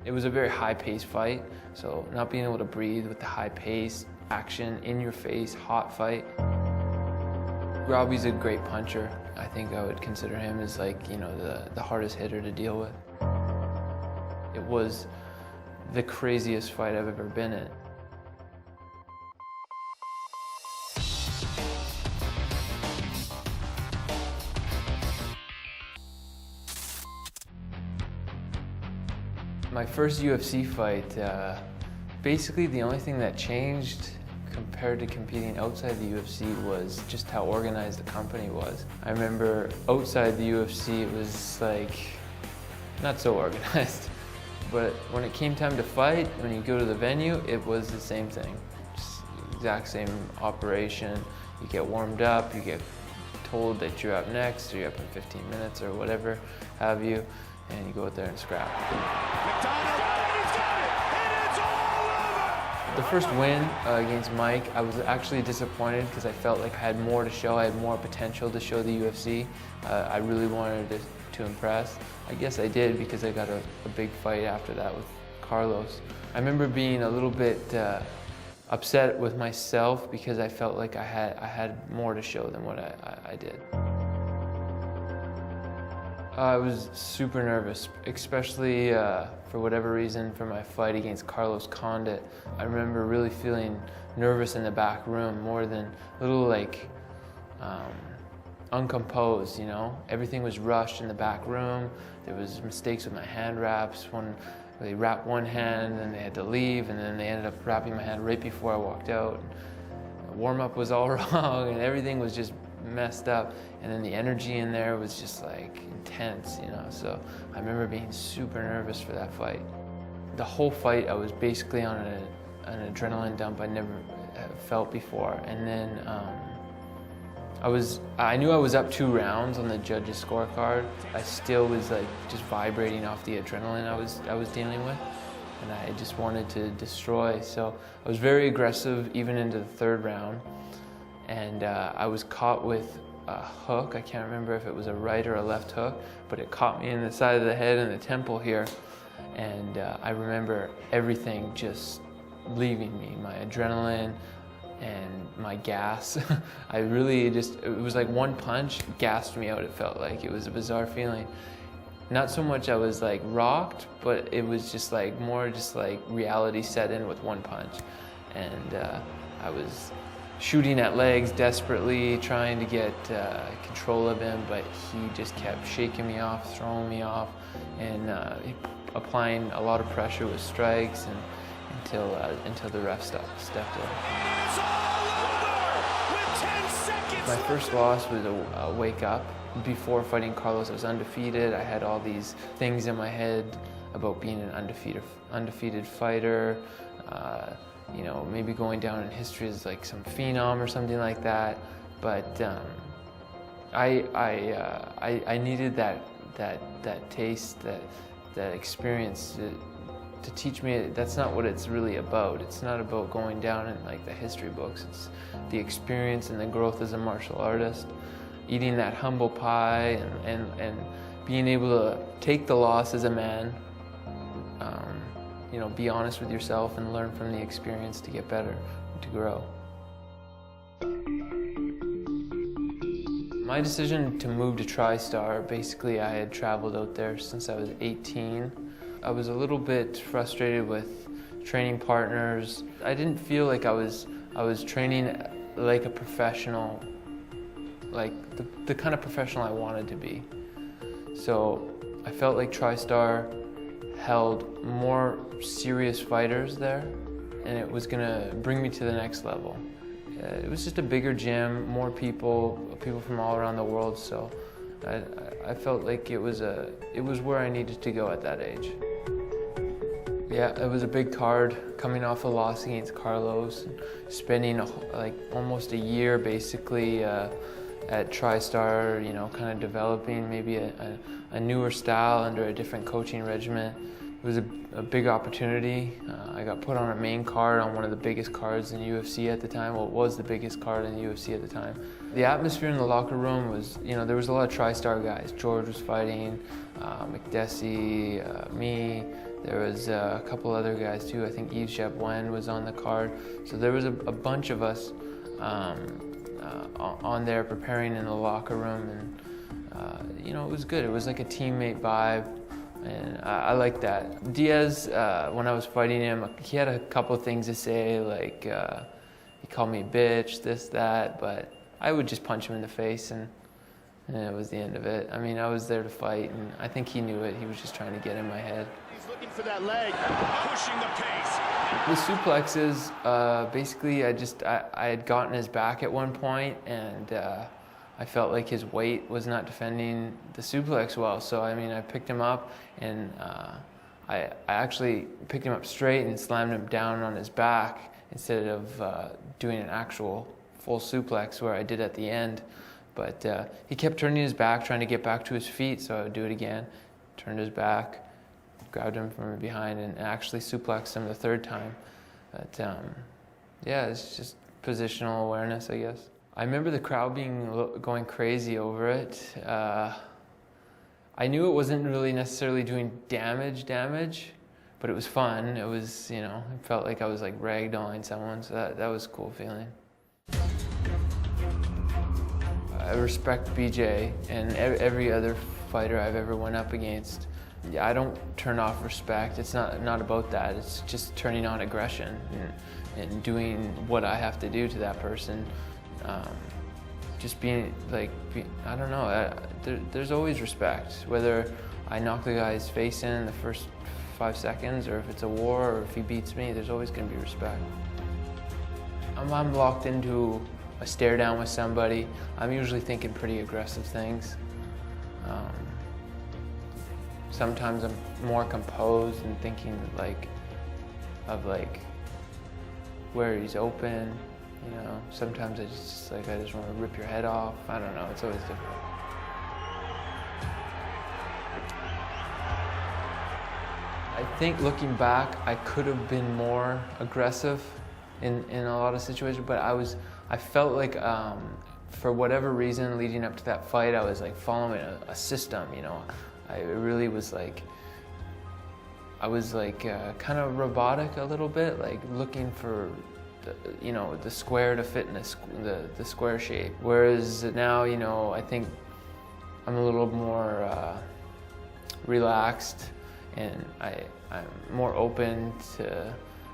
It was a very high-paced fight, so not being able to breathe with the high pace, action, in your face, hot fight. Robbie's a great puncher. I think I would consider him as like, you know, the hardest hitter to deal with. It was the craziest fight I've ever been in. My first UFC fight, basically the only thing that changed compared to competing outside the UFC was just how organized the company was. I remember outside the UFC it was like not so organized, but when it came time to fight, when you go to the venue, it was the same thing. Just the exact same operation. You get warmed up, you get told that you're up next, or you're up in 15 minutes or whatever have you, and you go out there and scrap. MacDonald got it, he's got it, and it's all over! The first win against Mike, I was actually disappointed because I felt like I had more to show, I had more potential to show the UFC. I really wanted to impress. I guess I did because I got a big fight after that with Carlos. I remember being a little bit upset with myself because I felt like I had more to show than what I did. I was super nervous, especially for whatever reason for my fight against Carlos Condit. I remember really feeling nervous in the back room, more than a little like uncomposed, you know? Everything was rushed in the back room. There was mistakes with my hand wraps. They wrapped one hand and they had to leave, and then they ended up wrapping my hand right before I walked out. Warm-up was all wrong and everything was just messed up, and then the energy in there was just like intense, you know, so I remember being super nervous for that fight. The whole fight I was basically on an adrenaline dump I never felt before, and then I knew I was up 2 rounds on the judges' scorecard. I still was like just vibrating off the adrenaline I was dealing with, and I just wanted to destroy, so I was very aggressive even into the 3rd round. And I was caught with a hook. I can't remember if it was a right or a left hook, but it caught me in the side of the head and the temple here. And I remember everything just leaving me, my adrenaline and my gas. It was like one punch gassed me out, it felt like. It was a bizarre feeling. Not so much I was like rocked, but it was just like more just like reality set in with one punch. And I was shooting at legs desperately, trying to get control of him, but he just kept shaking me off, throwing me off, and applying a lot of pressure with strikes, and until the ref stepped in. It's all over with 10 seconds. My first loss was a wake up. Before fighting Carlos, I was undefeated. I had all these things in my head about being an undefeated fighter. You know, maybe going down in history as like some phenom or something like that. But I needed that taste, that experience to teach me that's not what it's really about. It's not about going down in like the history books. It's the experience and the growth as a martial artist, eating that humble pie and being able to take the loss as a man. You know, be honest with yourself and learn from the experience to get better, to grow. My decision to move to TriStar, basically I had traveled out there since I was 18. I was a little bit frustrated with training partners. I didn't feel like I was training like a professional, like the kind of professional I wanted to be. So I felt like TriStar held more serious fighters there, and it was gonna bring me to the next level. It was just a bigger gym, more people from all around the world, so I felt like it was where I needed to go at that age. Yeah, it was a big card, coming off a loss against Carlos, spending like almost a year basically at TriStar, you know, kind of developing maybe a newer style under a different coaching regimen. It was a big opportunity. I got put on a main card on one of the biggest cards in UFC at the time. Well, it was the biggest card in UFC at the time. The atmosphere in the locker room was, you know, there was a lot of TriStar guys. George was fighting, McDessie, me. There was a couple other guys too. I think Yves Jabouin was on the card. So there was a bunch of us on there preparing in the locker room, and you know, it was good. It was like a teammate vibe, and I liked that. Diaz, when I was fighting him, he had a couple things to say, like he called me a bitch, this, that, but I would just punch him in the face, and it was the end of it. I mean, I was there to fight, and I think he knew it. He was just trying to get in my head. He's looking for that leg, pushing the pace. The suplexes, basically, I had gotten his back at one point, and I felt like his weight was not defending the suplex well. So, I mean, I picked him up, and I actually picked him up straight and slammed him down on his back instead of doing an actual full suplex where I did at the end. But he kept turning his back, trying to get back to his feet, so I would do it again. Turned his back, grabbed him from behind, and actually suplexed him the third time. But yeah, it's just positional awareness, I guess. I remember the crowd going crazy over it. I knew it wasn't really necessarily doing damage, but it was fun. It was, you know, it felt like I was like ragdolling someone, so that was a cool feeling. I respect BJ and every other fighter I've ever went up against. I don't turn off respect. It's not about that. It's just turning on aggression and doing what I have to do to that person. Just being like, I don't know, there's always respect. Whether I knock the guy's face in the first 5 seconds, or if it's a war, or if he beats me, there's always gonna be respect. I'm locked into a stare down with somebody. I'm usually thinking pretty aggressive things. Sometimes I'm more composed and thinking of where he's open. You know, sometimes I just want to rip your head off. I don't know. It's always different. I think looking back, I could have been more aggressive in a lot of situations, but I felt like for whatever reason leading up to that fight, I was like following a system, you know. I really was like, kind of robotic a little bit, like looking for the square to fit in the square shape. Whereas now, you know, I think I'm a little more relaxed, and I'm more open to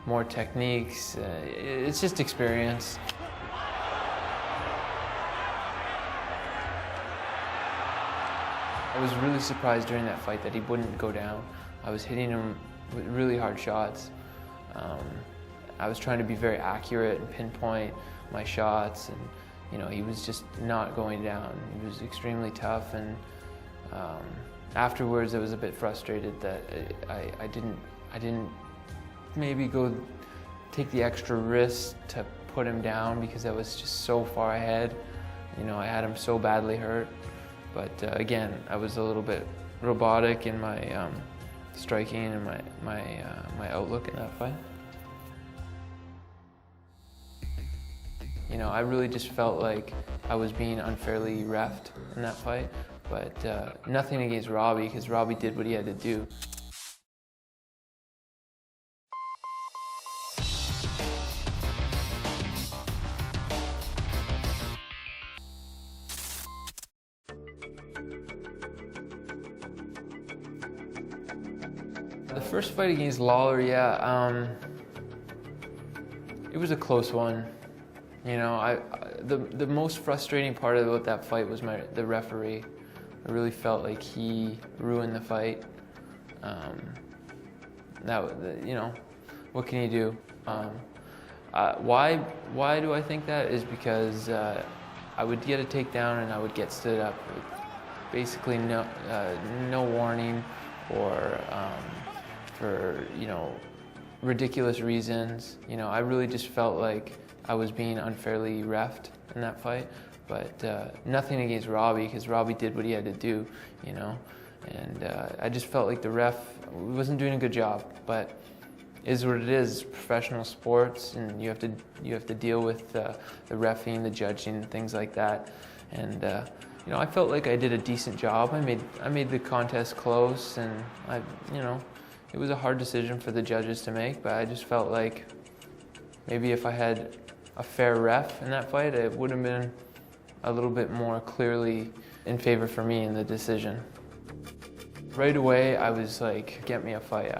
more techniques. It's just experience. I was really surprised during that fight that he wouldn't go down. I was hitting him with really hard shots. I was trying to be very accurate and pinpoint my shots, and you know, he was just not going down. He was extremely tough, and afterwards I was a bit frustrated that I didn't maybe go take the extra risk to put him down, because I was just so far ahead. You know, I had him so badly hurt. But again, I was a little bit robotic in my striking and my outlook in that fight. You know, I really just felt like I was being unfairly reffed in that fight. But nothing against Robbie, because Robbie did what he had to do. The first fight against Lawler, yeah, it was a close one. You know, the most frustrating part about that fight was the referee. I really felt like he ruined the fight. You know, what can you do? Why do I think that? Is because I would get a takedown and I would get stood up with basically no warning, or for, you know, ridiculous reasons. You know, I really just felt like I was being unfairly reffed in that fight. But nothing against Robbie, because Robbie did what he had to do, you know. And I just felt like the ref wasn't doing a good job. But it is what it is. Professional sports, and you have to deal with the reffing, the judging, things like that. And You know, I felt like I did a decent job. I made the contest close, and you know, it was a hard decision for the judges to make, but I just felt like maybe if I had a fair ref in that fight, it would have been a little bit more clearly in favor for me in the decision. Right away, I was like, get me a fight,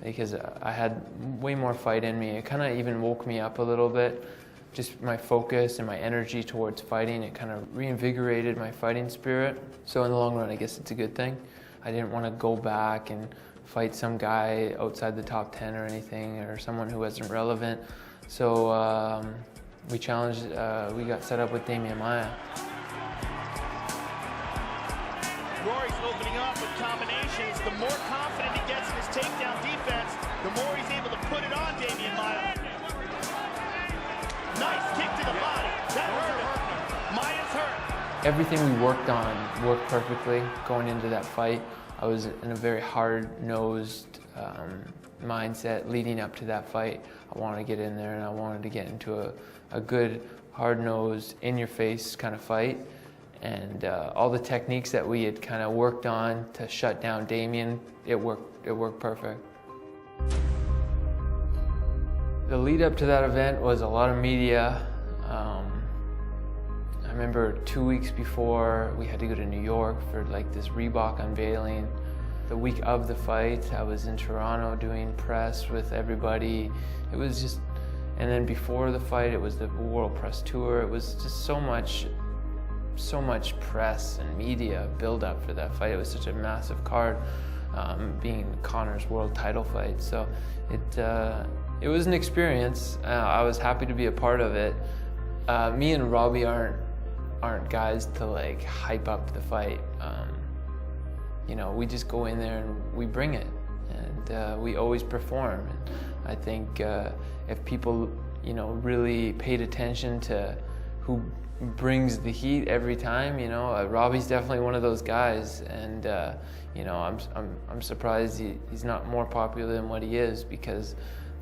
because I had way more fight in me. It kind of even woke me up a little bit. Just my focus and my energy towards fighting, it kind of reinvigorated my fighting spirit. So in the long run, I guess it's a good thing. I didn't want to go back and fight some guy outside the top 10 or anything, or someone who wasn't relevant. So we got set up with Demian Maia. Rory's opening up with combinations. The more confident he gets in his takedown defense, the more he's able to put it on Demian Maia. Nice kick to the body. That hurt him. Maia's hurt. Everything we worked on worked perfectly going into that fight. I was in a very hard-nosed mindset leading up to that fight. I wanted to get in there, and I wanted to get into a good, hard-nosed, in-your-face kind of fight. And all the techniques that we had kind of worked on to shut down Demian, it worked perfect. The lead up to that event was a lot of media. I remember 2 weeks before we had to go to New York for like this Reebok unveiling. The week of the fight, I was in Toronto doing press with everybody. It was just, and then before the fight, it was the World Press Tour. It was just so much press and media build up for that fight. It was such a massive card, being Conor's world title fight. So it was an experience. I was happy to be a part of it. Me and Robbie aren't guys to like hype up the fight. You know, we just go in there and we bring it, and we always perform. And I think if people, you know, really paid attention to who brings the heat every time, you know, Robbie's definitely one of those guys, and you know, I'm surprised he's not more popular than what he is, because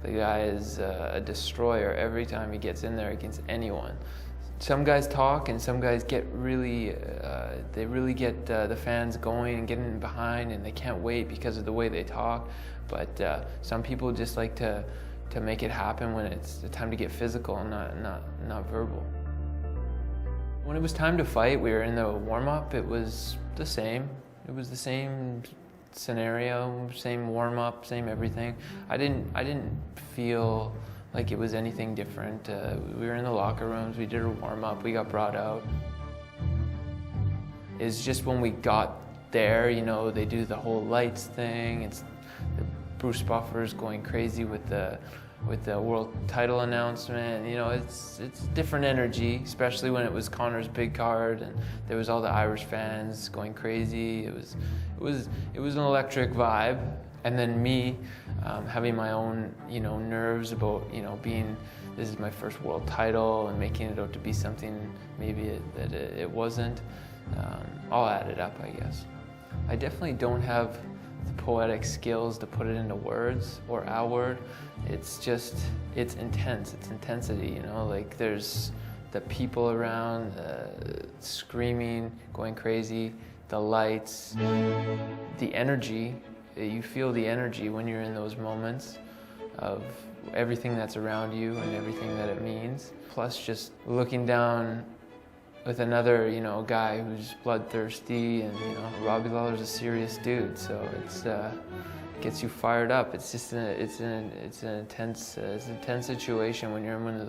the guy is a destroyer every time he gets in there against anyone. Some guys talk, and some guys get really, they really get the fans going and getting behind, and they can't wait because of the way they talk. But some people just like to make it happen when it's the time to get physical and not verbal. When it was time to fight, we were in the warm-up. It was the same. It was the same scenario, same warm-up, same everything. I didn't feel like it was anything different. We were in the locker rooms, we did a warm-up, we got brought out. It's just when we got there, you know, they do the whole lights thing. It's Bruce Buffer's going crazy with the world title announcement. You know, it's different energy, especially when it was Conor's big card and there was all the Irish fans going crazy. It was an electric vibe. And then me having my own, you know, nerves about, you know, this is my first world title and making it out to be something maybe that it wasn't. All added up, I guess. I definitely don't have the poetic skills to put it into words or a word. It's intense, it's intensity, you know, like there's the people around screaming, going crazy, the lights, the energy. You feel the energy when you're in those moments of everything that's around you and everything that it means. Plus just looking down with another, you know, guy who's bloodthirsty, and you know, Robbie Lawler's a serious dude, so it gets you fired up. It's just it's an intense situation when you're in one of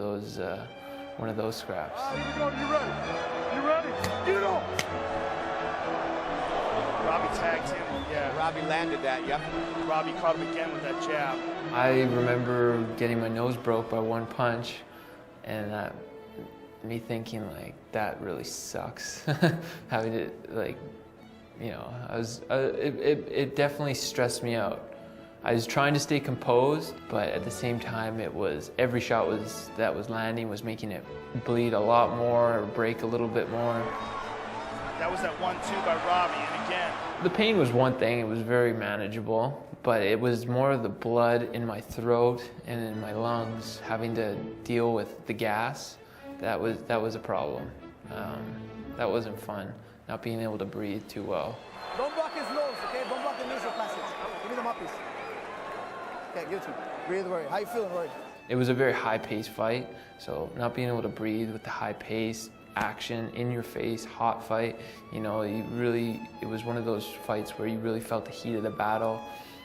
those scraps. Here we go. You ready? You ready? Get it on. Robbie tagged him. Yeah. Robbie landed that. Yep. Robbie caught him again with that jab. I remember getting my nose broke by one punch, and me thinking like that really sucks. Having to like, you know, it definitely stressed me out. I was trying to stay composed, but at the same time, it was every shot that was landing was making it bleed a lot more or break a little bit more. That was that 1-2 by Robbie, and again. The pain was one thing; it was very manageable, but it was more of the blood in my throat and in my lungs, having to deal with the gas. That was a problem. That wasn't fun. not being able to breathe too well. Don't block his nose, okay? Don't block the nasal passage. Give me the mouthpiece. Okay, give it to me. Breathe, Rory. How you feeling, Rory? It was a very high-paced fight, so not being able to breathe with the high pace, action, in your face, hot fight, you know, it was one of those fights where you really felt the heat of the battle.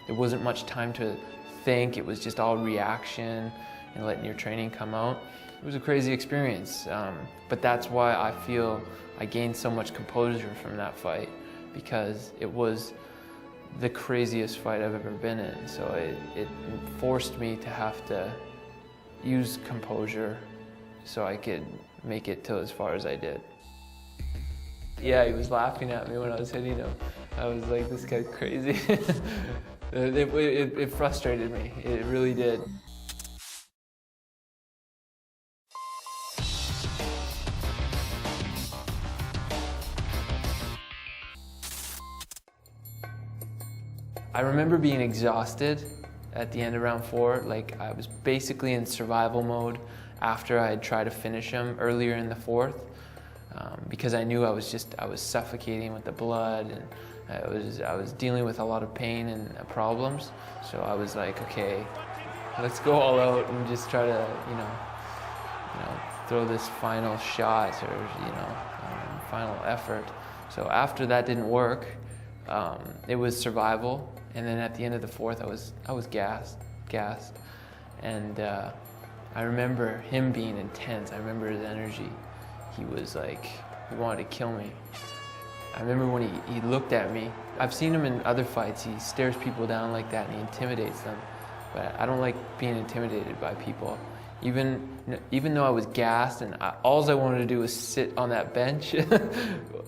There wasn't much time to think, it was just all reaction and letting your training come out. It was a crazy experience, but that's why I feel I gained so much composure from that fight, because it was the craziest fight I've ever been in. So it forced me to have to use composure so I could make it till as far as I did. Yeah, he was laughing at me when I was hitting him. I was like, this guy's crazy. It frustrated me, it really did. I remember being exhausted at the end of round 4. Like, I was basically in survival mode after I had tried to finish him earlier in the 4th, because I knew I was suffocating with the blood, and I was dealing with a lot of pain and problems. So I was like, okay, let's go all out and just try to, you know, throw this final shot, or final effort. So after that didn't work, it was survival. And then at the end of the 4th, I was gassed. And I remember him being intense. I remember his energy. He was like, he wanted to kill me. I remember when he looked at me. I've seen him in other fights. He stares people down like that and he intimidates them. But I don't like being intimidated by people. Even though I was gassed and all I wanted to do was sit on that bench,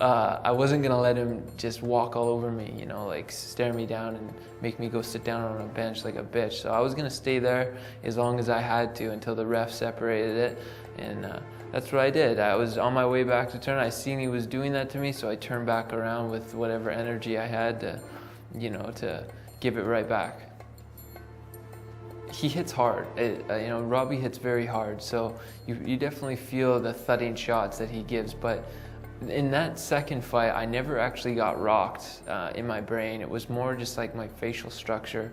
I wasn't gonna let him just walk all over me, you know, like stare me down and make me go sit down on a bench like a bitch. So I was gonna stay there as long as I had to until the ref separated it, and that's what I did. I was on my way back to turn. I seen he was doing that to me, so I turned back around with whatever energy I had to, you know, to give it right back. He hits hard. You know, Robbie hits very hard, so you definitely feel the thudding shots that he gives. But in that second fight, I never actually got rocked in my brain. It was more just like my facial structure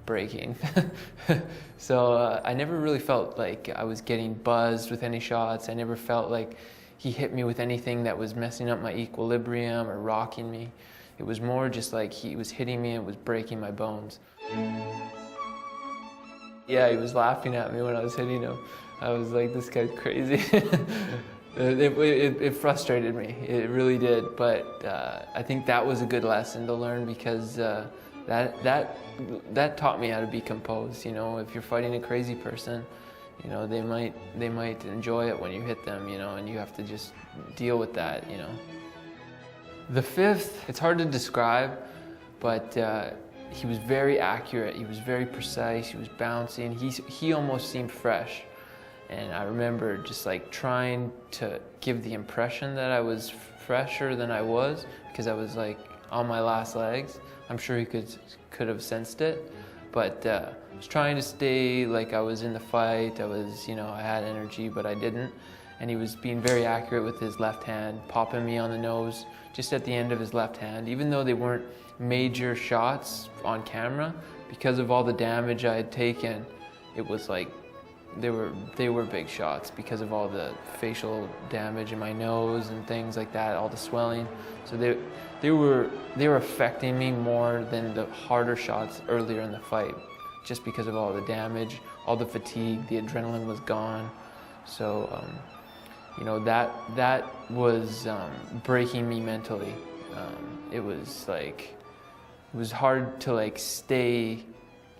breaking. So I never really felt like I was getting buzzed with any shots. I never felt like he hit me with anything that was messing up my equilibrium or rocking me. It was more just like he was hitting me and it was breaking my bones. Yeah, he was laughing at me when I was hitting him. I was like, this guy's crazy. It frustrated me, it really did. But I think that was a good lesson to learn, because that taught me how to be composed. You know, if you're fighting a crazy person, you know, they might enjoy it when you hit them, you know, and you have to just deal with that, you know. The 5th, it's hard to describe, but he was very accurate, he was very precise, he was bouncing, he almost seemed fresh. And I remember just like trying to give the impression that I was fresher than I was, because I was like on my last legs. I'm sure he could have sensed it, but I was trying to stay like I was in the fight. I was, you know, I had energy, but I didn't. And he was being very accurate with his left hand, popping me on the nose just at the end of his left hand, even though they weren't major shots on camera. Because of all the damage I had taken, it was like they were big shots because of all the facial damage in my nose and things like that, all the swelling. So they were affecting me more than the harder shots earlier in the fight, just because of all the damage, all the fatigue, the adrenaline was gone. So you know, that was breaking me mentally. It was hard to like stay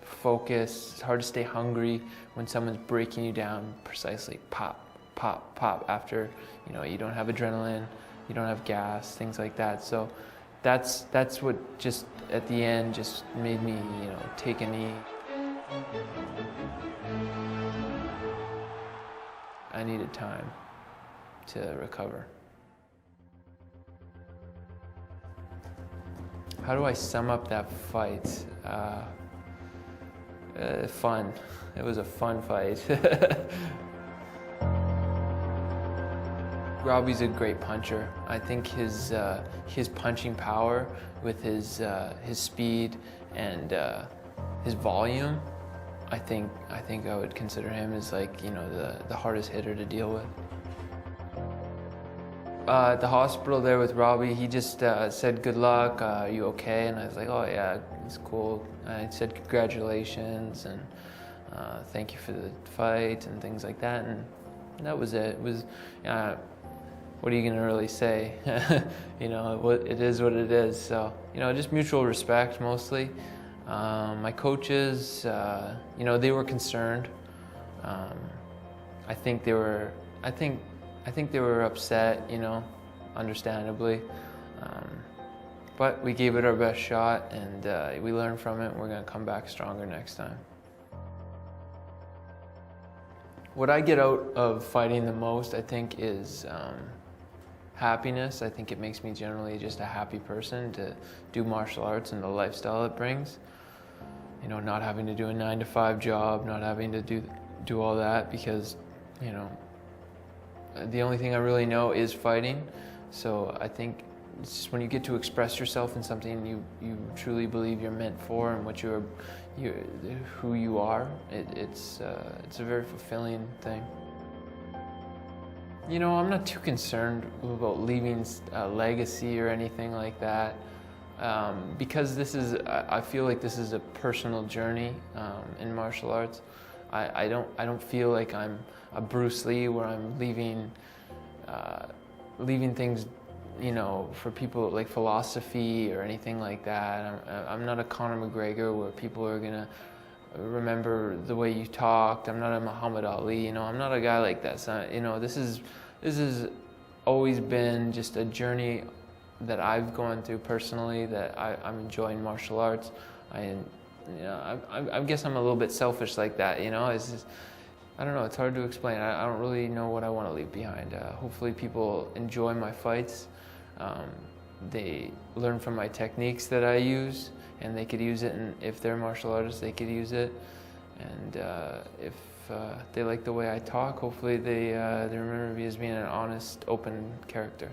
focused. It's hard to stay hungry when someone's breaking you down precisely, pop, pop, pop, after, you know, you don't have adrenaline, you don't have gas, things like that. So that's what just at the end just made me, you know, take a knee. I needed time to recover. How do I sum up that fight? Fun. It was a fun fight. Robbie's a great puncher. I think his punching power with his speed and his volume, I think I would consider him as, like, you know, the hardest hitter to deal with. At the hospital there with Robbie, he just said, "Good luck, are you okay?" And I was like, "Oh yeah, it's cool." I said congratulations and thank you for the fight and things like that, and that was it. It was, what are you gonna really say? You know, it is what it is. So, you know, just mutual respect mostly. My coaches, you know, they were concerned. I think they were upset, you know, understandably. But we gave it our best shot, and we learned from it, and we're gonna come back stronger next time. What I get out of fighting the most, I think, is happiness. I think it makes me generally just a happy person to do martial arts and the lifestyle it brings. You know, not having to do a 9-to-5 job, not having to do all that, because, you know, the only thing I really know is fighting. So I think it's just when you get to express yourself in something you truly believe you're meant for and who you are, it's a very fulfilling thing. You know, I'm not too concerned about leaving a legacy or anything like that, because I feel like this is a personal journey in martial arts. I don't feel like I'm a Bruce Lee where I'm leaving things, you know, for people like philosophy or anything like that. I'm not a Conor McGregor where people are gonna remember the way you talked. I'm not a Muhammad Ali, you know. I'm not a guy like that. So, you know, this has always been just a journey that I've gone through personally, that I'm enjoying martial arts. I guess I'm a little bit selfish like that, you know. It's just, I don't know, it's hard to explain. I don't really know what I want to leave behind. Hopefully people enjoy my fights. They learn from my techniques that I use, and they could use it, and if they're martial artists, they could use it. And if they like the way I talk, hopefully they remember me as being an honest, open character.